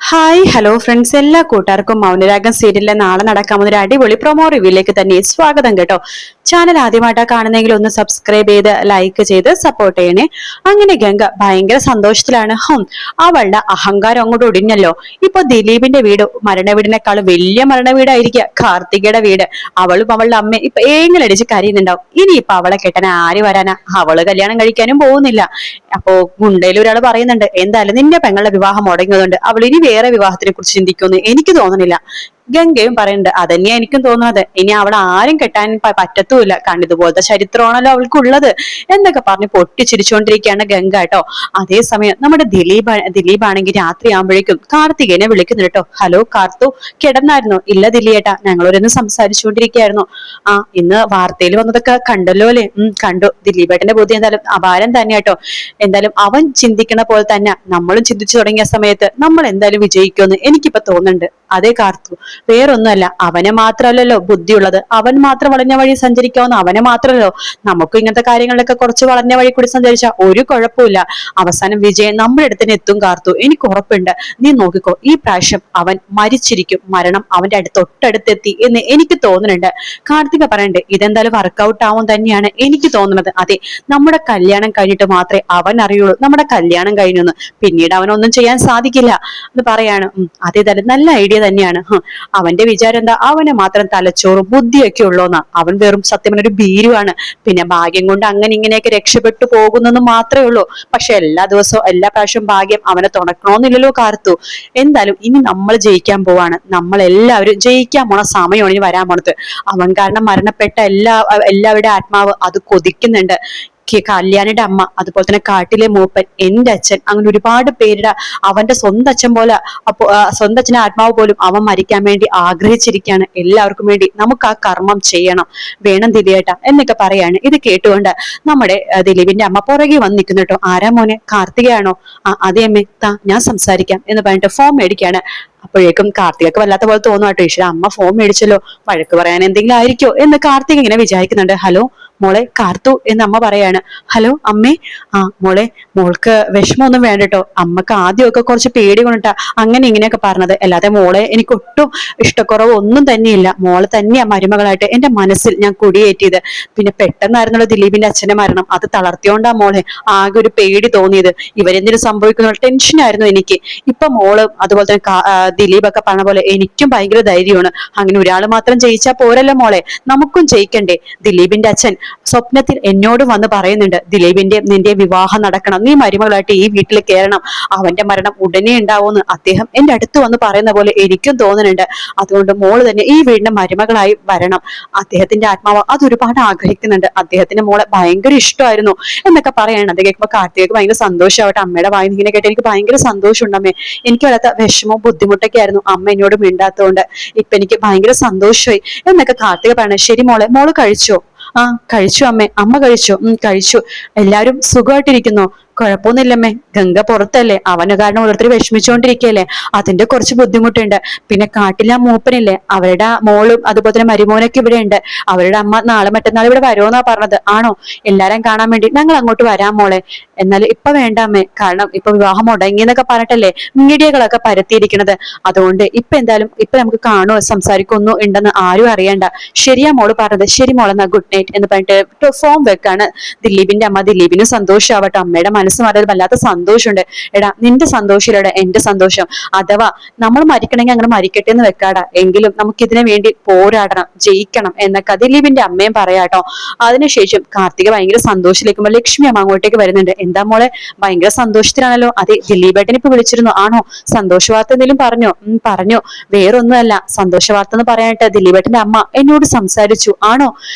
Hi hello friends, എല്ലാ കൂട്ടുകാർക്കും മൗനരാഗം സീരിയലിലെ നാളെ നടക്കാവുന്ന ഒരു അടിപൊളി പ്രൊമോ റിവ്യൂലേക്ക് തന്നെ സ്വാഗതം കേട്ടോ. ചാനൽ ആദ്യമായിട്ടാ കാണുന്നെങ്കിൽ ഒന്ന് സബ്സ്ക്രൈബ് ചെയ്ത് ലൈക്ക് ചെയ്ത് സപ്പോർട്ട് ചെയ്യണേ. അങ്ങനെ ഗംഗ ഭയങ്കര സന്തോഷത്തിലാണ്. അവളുടെ അഹങ്കാരം അങ്ങോട്ട് ഒടിഞ്ഞല്ലോ. ഇപ്പൊ ദിലീപിന്റെ വീട് മരണ വീടിനേക്കാളും വലിയ മരണ വീടായിരിക്കുക കാർത്തികയുടെ വീട്. അവളും അവളുടെ അമ്മ ഇപ്പൊ ഏങ്ങലടിച്ച് കരയുന്നുണ്ടാവും. ഇനിയിപ്പൊ അവളെ കെട്ടാൻ ആര് വരാനാ? അവള് കല്യാണം കഴിക്കാനും പോകുന്നില്ല. അപ്പോ ഗുണ്ടയിൽ ഒരാൾ പറയുന്നുണ്ട്, എന്തായാലും നിന്റെ പെങ്ങളുടെ വിവാഹം മുടങ്ങിയതുകൊണ്ട് അവൾ ഇനി വേറെ വിവാഹത്തിനെ കുറിച്ച് ചിന്തിക്കുമെന്ന് എനിക്ക് തോന്നുന്നില്ല. ഗംഗയും പറയുന്നുണ്ട്, അതന്നെയാ എനിക്കും തോന്നുന്നത്. ഇനി അവിടെ ആരും കെട്ടാൻ പറ്റത്തുമില്ല. കണ്ടിതുപോലത്തെ ചരിത്രമാണല്ലോ അവൾക്കുള്ളത് എന്നൊക്കെ പറഞ്ഞ് പൊട്ടിച്ചിരിച്ചുകൊണ്ടിരിക്കുകയാണ് ഗംഗ കേട്ടോ. അതേസമയം നമ്മുടെ ദിലീപാണെങ്കിൽ രാത്രി ആകുമ്പോഴേക്കും കാർത്തികേനെ വിളിക്കുന്നു കേട്ടോ. ഹലോ കാർത്തു, കിടന്നായിരുന്നോ? ഇല്ല ദിലീപേട്ടാ, ഞങ്ങളൊരൊന്ന് സംസാരിച്ചുകൊണ്ടിരിക്കുകയായിരുന്നു. ഇന്ന് വാർത്തയിൽ വന്നതൊക്കെ കണ്ടല്ലോ അല്ലേ? കണ്ടു. ദിലീപേട്ടന്റെ ബുദ്ധി എന്തായാലും അപാരം തന്നെ കേട്ടോ. എന്തായാലും അവൻ ചിന്തിക്കണ പോലെ തന്നെ നമ്മളും ചിന്തിച്ചു തുടങ്ങിയ സമയത്ത് നമ്മൾ എന്തായാലും വിജയിക്കുമെന്ന് എനിക്കിപ്പോ തോന്നുന്നുണ്ട്. അതേ കാർത്തു, വേറൊന്നുമല്ല. അവനെ മാത്രമല്ലല്ലോ ബുദ്ധിയുള്ളത്. അവൻ മാത്രം വളഞ്ഞ വഴി സഞ്ചരിക്കാവുന്ന അവനെ മാത്രമല്ലോ. നമുക്കും ഇങ്ങനത്തെ കാര്യങ്ങളിലൊക്കെ കുറച്ച് വളഞ്ഞ വഴി കൂടി സഞ്ചരിച്ചാൽ ഒരു കുഴപ്പമില്ല. അവസാനം വിജയം നമ്മുടെ അടുത്തിന് എത്തും കാർത്തു, എനിക്ക് ഉറപ്പുണ്ട്. നീ നോക്കിക്കോ, ഈ പ്രാവശ്യം അവൻ മരിച്ചിരിക്കും. മരണം അവന്റെ തൊട്ടടുത്തെത്തി എന്ന് എനിക്ക് തോന്നുന്നുണ്ട്. കാർത്തിക പറയണ്ടേ, ഇതെന്തായാലും വർക്കൗട്ട് ആവും തന്നെയാണ് എനിക്ക് തോന്നുന്നത്. അതെ, നമ്മുടെ കല്യാണം കഴിഞ്ഞിട്ട് മാത്രമേ അവൻ അറിയുള്ളൂ നമ്മുടെ കല്യാണം കഴിഞ്ഞെന്ന്. പിന്നീട് അവനൊന്നും ചെയ്യാൻ സാധിക്കില്ല എന്ന് പറയാണ്. അതേതായാലും നല്ല ഐഡിയ തന്നെയാണ്. അവന്റെ വിചാരം എന്താ? അവനെ മാത്രം തലച്ചോറും ബുദ്ധിയൊക്കെ ഉള്ളോന്നാ. അവൻ വെറും സത്യം ഒരു ഭീരുവാണ്. പിന്നെ ഭാഗ്യം കൊണ്ട് അങ്ങനെ ഇങ്ങനെയൊക്കെ രക്ഷപ്പെട്ടു പോകുന്നെന്ന് മാത്രമേ ഉള്ളൂ. പക്ഷെ എല്ലാ ദിവസവും എല്ലാ പ്രാവശ്യവും ഭാഗ്യം അവനെ തുണക്കണമെന്നില്ലല്ലോ കാർത്തു. എന്തായാലും ഇനി നമ്മൾ ജയിക്കാൻ പോവാണ്. നമ്മൾ എല്ലാവരും ജയിക്കാൻ പോണ സമയമാണ് ഇനി വരാൻ പോണത്. അവൻ കാരണം മരണപ്പെട്ട എല്ലാവരുടെ ആത്മാവ് അത് കൊതിക്കുന്നുണ്ട്. കല്യാണിയുടെ അമ്മ, അതുപോലെ തന്നെ കാട്ടിലെ മൂപ്പൻ, എന്റെ അച്ഛൻ, അങ്ങനെ ഒരുപാട് പേരുടെ അവന്റെ സ്വന്തം അച്ഛൻ പോലെ, സ്വന്തം അച്ഛന്റെ ആത്മാവ് പോലും അവൻ മരിക്കാൻ വേണ്ടി ആഗ്രഹിച്ചിരിക്കുകയാണ്. എല്ലാവർക്കും വേണ്ടി നമുക്ക് ആ കർമ്മം ചെയ്യണം, വേണം ദിലീപേട്ട എന്നൊക്കെ പറയാണ്. ഇത് കേട്ടുകൊണ്ട് നമ്മുടെ ദിലീപിന്റെ അമ്മ പുറകെ വന്ന് നിൽക്കുന്നു കേട്ടോ. ആരാ മോനെ, കാർത്തികയാണോ? അതേ അമ്മേ, ഞാൻ സംസാരിക്കാം എന്ന് പറഞ്ഞിട്ട് ഫോം മേടിക്കാണ്. അപ്പോഴേക്കും കാർത്തികക്ക് വല്ലാത്ത പോലെ തോന്നും കേട്ടോ. ഈശ്വര, അമ്മ ഫോം മേടിച്ചല്ലോ, വഴക്ക് പറയാൻ എന്തെങ്കിലും ആയിരിക്കോ എന്ന് കാർത്തിക ഇങ്ങനെ വിചാരിക്കുന്നുണ്ട്. ഹലോ മോളെ കാർത്തു എന്ന് അമ്മ പറയാണ്. ഹലോ അമ്മേ. മോളെ, മോൾക്ക് വിഷമമൊന്നും വേണ്ട കേട്ടോ. അമ്മക്ക് ആദ്യമൊക്കെ കുറച്ച് പേടി കൊണ്ടിട്ടാ അങ്ങനെ ഇങ്ങനെയൊക്കെ പറഞ്ഞത്. അല്ലാതെ മോളെ എനിക്ക് ഒട്ടും ഇഷ്ടക്കുറവ് ഒന്നും തന്നെയില്ല. മോളെ തന്നെയാ മരുമകളായിട്ട് എന്റെ മനസ്സിൽ ഞാൻ കുടിയേറ്റിയത്. പിന്നെ പെട്ടെന്നായിരുന്നല്ലോ ദിലീപിന്റെ അച്ഛന്റെ മരണം. അത് തളർത്തിയോണ്ടാ മോളെ ആകെ ഒരു പേടി തോന്നിയത്. ഇവരെന്തിനും സംഭവിക്കുന്ന ടെൻഷനായിരുന്നു എനിക്ക്. ഇപ്പൊ മോള് അതുപോലെ തന്നെ ദിലീപൊക്കെ പറഞ്ഞ പോലെ എനിക്കും ഭയങ്കര ധൈര്യമാണ്. അങ്ങനെ ഒരാൾ മാത്രം ജയിച്ചാൽ പോരല്ലോ മോളെ, നമുക്കും ജയിക്കണ്ടേ. ദിലീപിന്റെ അച്ഛൻ സ്വപ്നത്തിൽ എന്നോട് വന്ന് പറയുന്നുണ്ട്, നിന്റെ വിവാഹം നടക്കണം, നീ മരുമകളായിട്ട് ഈ വീട്ടിൽ കയറണം, അവന്റെ മരണം ഉടനെ ഉണ്ടാവുമെന്ന് അദ്ദേഹം എന്റെ അടുത്ത് വന്ന് പറയുന്ന പോലെ എനിക്കും തോന്നുന്നുണ്ട്. അതുകൊണ്ട് മോള് തന്നെ ഈ വീടിന്റെ മരുമകളായി വരണം. അദ്ദേഹത്തിന്റെ ആത്മാവ് അത് ഒരുപാട് ആഗ്രഹിക്കുന്നുണ്ട്. അദ്ദേഹത്തിന് മോളെ ഭയങ്കര ഇഷ്ടമായിരുന്നു എന്നൊക്കെ പറയാണ്. അത് കേൾക്കുമ്പോൾ കാർത്തികക്ക് ഭയങ്കര സന്തോഷമാവട്ടെ. അമ്മയുടെ വായിന്ന് ഇങ്ങനെ കേട്ട് എനിക്ക് ഭയങ്കര സന്തോഷമുണ്ട് അമ്മേ. എനിക്ക് വല്ലാത്ത വിഷമവും ബുദ്ധിമുട്ടൊക്കെ ആയിരുന്നു അമ്മ എന്നോട് മിണ്ടാത്തതുകൊണ്ട്. ഇപ്പൊ എനിക്ക് ഭയങ്കര സന്തോഷമായി എന്നൊക്കെ കാർത്തിക പറയണേ. ശരി മോളെ, മോള് കഴിച്ചോ? കഴിച്ചു അമ്മേ. അമ്മ കഴിച്ചോ? കഴിച്ചു. എല്ലാരും സുഖമായിട്ടിരിക്കുന്നോ? കുഴപ്പമൊന്നുമില്ലമ്മേ. ഗംഗ പുറത്തല്ലേ, അവന് കാരണം ഓരോരുത്തർ വിഷമിച്ചുകൊണ്ടിരിക്കുകയല്ലേ, അതിന്റെ കുറച്ച് ബുദ്ധിമുട്ടുണ്ട്. പിന്നെ കാട്ടിലെ മൂപ്പനില്ലേ, അവരുടെ മോളും അതുപോലെ തന്നെ മരുമോനൊക്കെ ഇവിടെ ഉണ്ട്. അവരുടെ അമ്മ നാളെ മറ്റന്നാൾ ഇവിടെ വരുമെന്നാ പറഞ്ഞത്. ആണോ? എല്ലാരും കാണാൻ വേണ്ടി ഞങ്ങൾ അങ്ങോട്ട് വരാം മോളെ. എന്നാൽ ഇപ്പൊ വേണ്ട അമ്മേ, കാരണം ഇപ്പൊ വിവാഹം മുടങ്ങിയെന്നൊക്കെ പറഞ്ഞിട്ടല്ലേ മീഡിയകളൊക്കെ പരത്തിയിരിക്കണത്. അതുകൊണ്ട് എന്തായാലും നമുക്ക് കാണുമോ സംസാരിക്കൊന്നും ഉണ്ടെന്ന് ആരും അറിയണ്ട. ശരിയാ മോള് പറഞ്ഞത്. ശരി മോളെ, എന്നാ ഗുഡ് നൈറ്റ് എന്ന് പറഞ്ഞിട്ട് ഫോം വെക്കാണ് ദിലീപിന്റെ അമ്മ. ദിലീപിന് സന്തോഷമാവട്ടെ. അമ്മയുടെ മനസ്സ് മാറിയത് വല്ലാത്ത സന്തോഷമുണ്ട്. എടാ, നിന്റെ സന്തോഷമില്ലടാ എന്റെ സന്തോഷം. അഥവാ നമ്മൾ മരിക്കണമെങ്കിൽ അങ്ങനെ മരിക്കട്ടെ എന്ന് വെക്കാടാ, എങ്കിലും നമുക്ക് ഇതിനു വേണ്ടി പോരാടണം, ജയിക്കണം എന്നൊക്കെ ദിലീപിന്റെ അമ്മയും പറയാട്ടോ. അതിനുശേഷം കാർത്തിക ഭയങ്കര സന്തോഷത്തിലേക്കുമ്പോൾ ലക്ഷ്മി അമ്മ അങ്ങോട്ടേക്ക് വരുന്നുണ്ട്. എന്താ മോളെ, ഭയങ്കര സന്തോഷത്തിലാണല്ലോ? അതെ, ദിലീപേട്ടൻ ഇപ്പൊ വിളിച്ചിരുന്നു. ആണോ? സന്തോഷ വാർത്ത എന്തെങ്കിലും പറഞ്ഞോ? പറഞ്ഞു. വേറൊന്നുമല്ല, സന്തോഷ വാർത്ത എന്ന് പറയാനായിട്ട് ദിലീപേട്ടന്റെ അമ്മ എന്നോട് സംസാരിച്ചു. ആണോ?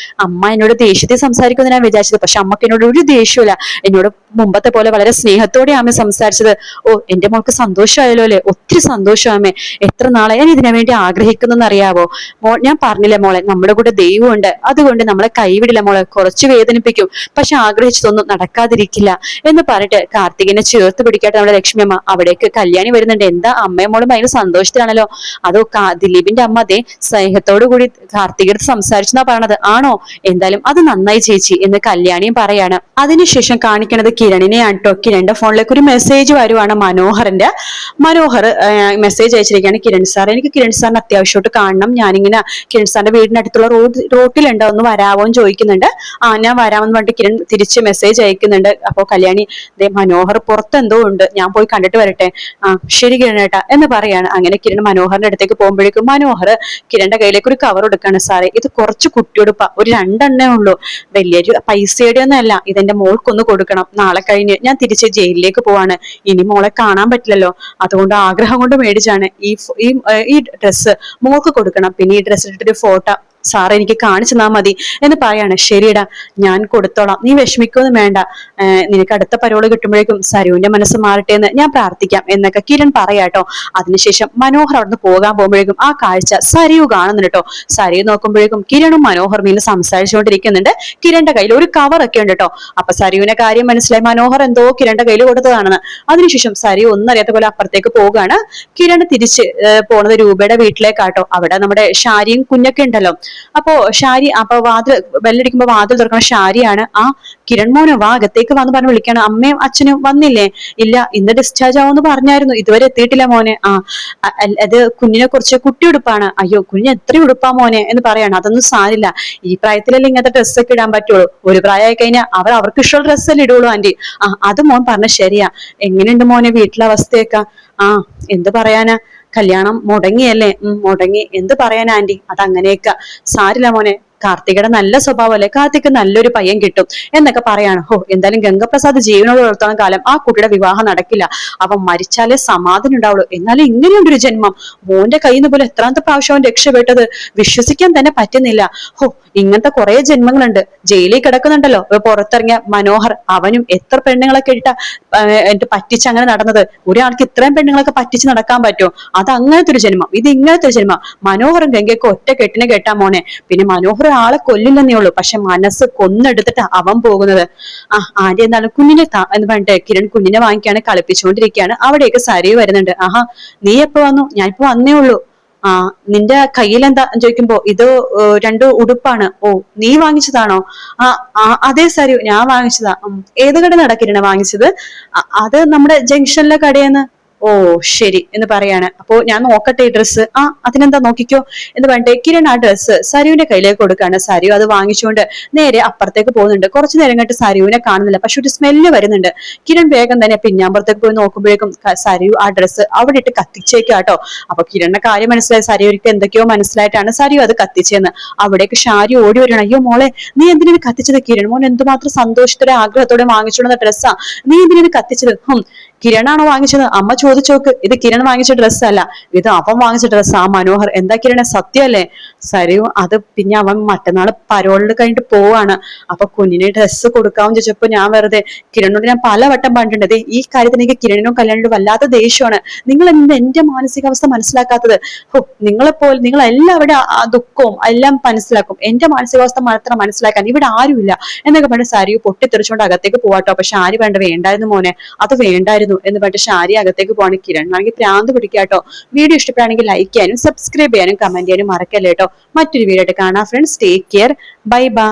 അമ്മ എന്നോട് ദേഷ്യത്തിൽ സംസാരിക്കുമെന്ന് ഞാൻ വിചാരിച്ചത്. പക്ഷെ അമ്മക്ക് എന്നോട് ഒരു ദേഷ്യമില്ല. എന്നോട് മുമ്പത്തെ പോലെ വളരെ സ്നേഹത്തോടെ അമ്മ സംസാരിച്ചത്. ഓ, എന്റെ മോൾക്ക് സന്തോഷമായല്ലോ അല്ലെ? ഒത്തിരി സന്തോഷം അമ്മേ. എത്ര നാളെ ഞാൻ ഇതിനു വേണ്ടി ആഗ്രഹിക്കുന്നെന്ന് അറിയാവോ? ഞാൻ പറഞ്ഞില്ലേ മോളെ, നമ്മുടെ കൂടെ ദൈവമുണ്ട്. അതുകൊണ്ട് നമ്മളെ കൈവിടില്ല മോളെ. കുറച്ച് വേദനിപ്പിക്കും, പക്ഷെ ആഗ്രഹിച്ചതൊന്നും നടക്കാതിരിക്കില്ല. എന്ന് പറഞ്ഞിട്ട് കാർത്തികിനെ ചേർത്ത് പിടിക്കാട്ട് നമ്മുടെ ലക്ഷ്മി അമ്മ അവിടേക്ക് കല്യാണി വരുന്നുണ്ട്. എന്താ അമ്മയും മോളും ഭയങ്കര സന്തോഷത്തിലാണല്ലോ. അതോ ദിലീപിന്റെ അമ്മ അതേ സ്നേഹത്തോടു കൂടി കാർത്തികടുത്ത് സംസാരിച്ചെന്നാ പറയണത്. ആണോ? എന്തായാലും അത് നന്നായി ചേച്ചി എന്ന് കല്യാണിയും പറയാണ്. അതിനുശേഷം കാണിക്കണത് കിരണിനെയാണ് കേട്ടോ. കിരണിന്റെ ഫോണിലേക്ക് ഒരു മെസ്സേജ് വരുവാണ്. മനോഹർ മെസ്സേജ് അയച്ചിരിക്കുകയാണ്. കിരൺ സാർ, എനിക്ക് കിരൺ സാറിന് അത്യാവശ്യമായിട്ട് കാണണം. ഞാനിങ്ങനെ കിരൺ സാറിന്റെ വീടിനടുത്തുള്ള റോട്ടിലുണ്ടോ, ഒന്ന് വരാമോ എന്ന് ചോദിക്കുന്നുണ്ട്. ഞാൻ വരാമെന്ന് പറഞ്ഞിട്ട് കിരൺ തിരിച്ച് മെസ്സേജ് അയക്കുന്നുണ്ട്. അപ്പോ കല്യാണി മനോഹർ പുറത്തെന്തോ ഉണ്ട്, ഞാൻ പോയി കണ്ടിട്ട് വരട്ടെ. ശരി കിരണേട്ടാ എന്ന് പറയാണ്. അങ്ങനെ കിരൺ മനോഹറിന്റെ അടുത്തേക്ക് പോകുമ്പോഴേക്കും മനോഹർ കിരണിന്റെ കയ്യിലേക്ക് ഒരു കവർ എടുക്കാണ്. സാറേ, ഇത് കുറച്ച് കുട്ടിയുടുപ്പാ, ഒരു 2 എണ്ണേ ഉള്ളൂ, വലിയൊരു പൈസയുടെ ഒന്നും അല്ല. ഇതെന്റെ മോൾക്കൊന്ന് കൊടുക്കണം. നാളെ കഴിഞ്ഞ് ഞാൻ തിരിച്ച് ജയിലിലേക്ക് പോവാണ്. ഇനി മോളെ കാണാൻ പറ്റില്ലല്ലോ, അതുകൊണ്ട് ആഗ്രഹം കൊണ്ട് മേടിച്ചാണ്. ഈ ഡ്രസ്സ് മോൾക്ക് കൊടുക്കണം. പിന്നെ ഈ ഡ്രസ്സ് ഇട്ടിട്ടൊരു ഫോട്ടോ സാറ് എനിക്ക് കാണിച്ചു തന്നാ മതി എന്ന് പറയാണ്. ശരിയടാ, ഞാൻ കൊടുത്തോളാം, നീ വിഷമിക്കൊന്നും വേണ്ട. നിനക്ക് അടുത്ത പരോള് കിട്ടുമ്പോഴേക്കും സരുവിന്റെ മനസ്സ് മാറട്ടെ എന്ന് ഞാൻ പ്രാർത്ഥിക്കാം എന്നൊക്കെ കിരൺ പറയാട്ടോ. അതിനുശേഷം മനോഹർ അവിടുന്ന് പോകാൻ പോകുമ്പോഴേക്കും ആ കാഴ്ച സരിയു കാണുന്നുണ്ട് കേട്ടോ. സരിയു നോക്കുമ്പോഴേക്കും കിരണും മനോഹർ മീനും സംസാരിച്ചുകൊണ്ടിരിക്കുന്നുണ്ട്. കിരണിന്റെ കയ്യിൽ ഒരു കവർ ഒക്കെ ഉണ്ട് കേട്ടോ. അപ്പൊ സരിയുവിനെ കാര്യം മനസ്സിലായി. മനോഹർ എന്തോ കിരണിന്റെ കയ്യിൽ കൊടുത്തതാണെന്ന്. അതിനുശേഷം സരിയു ഒന്നറിയാത്ത പോലെ അപ്പുറത്തേക്ക് പോവുകയാണ്. കിരൺ തിരിച്ച് പോണത് രൂപയുടെ വീട്ടിലേക്കാട്ടോ. അവിടെ നമ്മുടെ ഷാരിയും കുഞ്ഞൊക്കെ ഉണ്ടല്ലോ. അപ്പോ ഷാരി, അപ്പൊ ബെല്ലടിക്കുമ്പോ വാതിൽ തുറക്കണ ഷാരിയാണ്. കിരൺ മോനെ വാ, അകത്തേക്ക് വന്ന് പറഞ്ഞ് വിളിക്കാണ്. അമ്മയും അച്ഛനും വന്നില്ലേ? ഇല്ല, ഇന്ന് ഡിസ്ചാർജ് ആവുമെന്ന് പറഞ്ഞായിരുന്നു, ഇതുവരെ എത്തിയിട്ടില്ല മോനെ. അത് കുഞ്ഞിനെ കുറിച്ച് കുട്ടിയുടുപ്പാണ്. അയ്യോ, കുഞ്ഞ് എത്ര ഉടുപ്പാ മോനെ എന്ന് പറയാണ്. അതൊന്നും സാരില്ല, ഈ പ്രായത്തിലല്ലേ ഇങ്ങനത്തെ ഡ്രസ്സൊക്കെ ഇടാൻ പറ്റുള്ളൂ. ഒരു പ്രായമായി കഴിഞ്ഞാൽ അവർക്ക് ഇഷ്ടമുള്ള ഡ്രസ്സല്ലേ ഇടുള്ളൂ ആന്റി. അത് മോൻ പറഞ്ഞ ശരിയാ. എങ്ങനെയുണ്ട് മോനെ വീട്ടിലെ അവസ്ഥയൊക്കെ? എന്ത് പറയാനാ, കല്യാണം മുടങ്ങിയല്ലേ? മുടങ്ങി, എന്ത് പറയാനാ ആന്റി, അതങ്ങനെയൊക്കെ. സാരില്ല മോനെ, കാർത്തികയുടെ നല്ല സ്വഭാവമല്ലേ, കാർത്തിക് നല്ലൊരു പയ്യൻ കിട്ടും എന്നൊക്കെ പറയാണ്. എന്തായാലും ഗംഗപ്രസാദ് ജീവനോട് വളർത്തുന്ന കാലം ആ കുട്ടിയുടെ വിവാഹം നടക്കില്ല. അവൻ മരിച്ചാലേ സമാധാനം ഉണ്ടാവുള്ളൂ. എന്നാലും ഇങ്ങനെയുണ്ടൊരു ജന്മം, മോന്റെ കയ്യിൽ നിന്ന് പോലും എത്രാമത്തെ പ്രാവശ്യം അവൻ രക്ഷപ്പെട്ടത്, വിശ്വസിക്കാൻ തന്നെ പറ്റുന്നില്ല. ഇങ്ങനത്തെ കുറെ ജന്മങ്ങളുണ്ട്. ജയിലിൽ കിടക്കുന്നുണ്ടല്ലോ പുറത്തിറങ്ങിയ മനോഹർ, അവനും എത്ര പെണ്ണുങ്ങളൊക്കെ എന്നിട്ട് പറ്റിച്ച് അങ്ങനെ നടന്നത്. ഒരാൾക്ക് ഇത്രയും പെണ്ണുങ്ങളൊക്കെ പറ്റിച്ച് നടക്കാൻ പറ്റുമോ? അത് അങ്ങനത്തെ ഒരു ജന്മം, ഇത് ഇങ്ങനത്തെ ഒരു ജന്മം. മനോഹറും ഗംഗയൊക്കെ ഒറ്റ കെട്ടിനെ കേട്ടാ മോനെ. പിന്നെ മനോഹർ ആളെ കൊല്ലില്ലെന്നേ ഉള്ളൂ, പക്ഷെ മനസ്സ് കൊന്നെടുത്തിട്ട് അവൻ പോകുന്നത്. ആദ്യം എന്താണ് കുഞ്ഞിനെ എന്ന് പറഞ്ഞിട്ട് കിരൺ കുഞ്ഞിനെ വാങ്ങിക്കാണ്, കളിപ്പിച്ചുകൊണ്ടിരിക്കുകയാണ്. അവിടേക്ക് സരിയു വരുന്നുണ്ട്. നീ എപ്പോ വന്നു? ഞാൻ ഇപ്പൊ വന്നേ ഉള്ളൂ. നിന്റെ കയ്യിൽ എന്താ ചോദിക്കുമ്പോ ഇത് 2 ഉടുപ്പാണ്. നീ വാങ്ങിച്ചതാണോ? അതെ സരിയു, ഞാൻ വാങ്ങിച്ചതാ. ഏത് കട നടക്കിരണ വാങ്ങിച്ചത്? അത് നമ്മുടെ ജംഗ്ഷനിലെ കടയെന്ന്. ശരി എന്ന് പറയാണ്. അപ്പോ ഞാൻ നോക്കട്ടെ ഈ ഡ്രസ്സ്. അതിനെന്താ, നോക്കിക്കോ എന്ന് പറഞ്ഞിട്ട് കിരൺ ആ ഡ്രസ്സ് സരുവിന്റെ കയ്യിലേക്ക് കൊടുക്കാണ്. സരു അത് വാങ്ങിച്ചുകൊണ്ട് നേരെ അപ്പുറത്തേക്ക് പോകുന്നുണ്ട്. കുറച്ചു നേരം കഴിഞ്ഞിട്ട് സരുവിനെ കാണുന്നില്ല, പക്ഷെ ഒരു സ്മെല്ല് വരുന്നുണ്ട്. കിരൺ വേഗം തന്നെ പിന്നാമ്പുറത്തേക്ക് പോയി നോക്കുമ്പോഴേക്കും സരു ആ ഡ്രസ്സ് അവിടെ ഇട്ട് കത്തിച്ചേക്കാട്ടോ. അപ്പൊ കിരണിന്റെ കാര്യം മനസ്സിലായി. സരുവിക്ക് എന്തൊക്കെയോ മനസ്സിലായിട്ടാണ് സരു അത് കത്തിച്ചെന്ന്. അവിടേക്ക് ഷാരി ഓടി വരണം. അയ്യോ മോളെ, നീ എന്തിനാണ് കത്തിച്ചത്? കിരൺ മോൻ എന്തുമാത്രം സന്തോഷത്തോടെ ആഗ്രഹത്തോടെ വാങ്ങിച്ചുകൊണ്ട ഡ്രസ്സാ, നീ എന്തിനാണ് കത്തിച്ചത്? കിരണാണോ വാങ്ങിച്ചത്? അമ്മ ചോദിച്ചോക്ക്. ഇത് കിരൺ വാങ്ങിച്ച ഡ്രസ്സല്ല, ഇത് അവൻ വാങ്ങിച്ച ഡ്രസ്സ്. മനോഹർ, എന്താ കിരണ സത്യമല്ലേ? സരു, അത് പിന്നെ അവൻ മറ്റന്നാള് പരോളിൽ കഴിഞ്ഞിട്ട് പോവാണ്. അപ്പൊ കുഞ്ഞിനെ ഡ്രസ്സ് കൊടുക്കാമെന്ന് ചോദിച്ചപ്പോ ഞാൻ വെറുതെ കിരണോട് ഞാൻ പലവട്ടം പറഞ്ഞിട്ടുണ്ട്, ഈ കാര്യത്തിന് എനിക്ക് കിരണിനും കല്യാണിനും വല്ലാത്ത ദേഷ്യമാണ്. നിങ്ങൾ എന്ത് എന്റെ മാനസികാവസ്ഥ മനസ്സിലാക്കാത്തത്? നിങ്ങളെപ്പോലെ നിങ്ങൾ എല്ലാവരുടെ ആ ദുഃഖവും എല്ലാം മനസ്സിലാക്കും, എന്റെ മാനസികാവസ്ഥ മാത്രം മനസ്സിലാക്കാൻ ഇവിടെ ആരുമില്ല എന്നൊക്കെ പറഞ്ഞ് സരു പൊട്ടിത്തെറിച്ചുകൊണ്ട് അകത്തേക്ക് പോവാട്ടോ. പക്ഷെ ആര് വേണ്ടായിരുന്നു മോനെ, അത് വേണ്ടായിരുന്നു എന്ന് പറഞ്ഞിട്ട് ഷാരി അകത്തേക്ക് പോവാണ്. കിരൺ ആണെങ്കിൽ പ്രാന്ത് പിടിക്കാട്ടോ. വീഡിയോ ഇഷ്ടപ്പെടുകയാണെങ്കിൽ ലൈക്ക് ചെയ്യാനും സബ്സ്ക്രൈബ് ചെയ്യാനും കമന്റ് ചെയ്യാനും മറക്കല്ലേ കേട്ടോ. മറ്റൊരു വീഡിയോ ആയിട്ട് കാണാം friends. Take care, bye bye.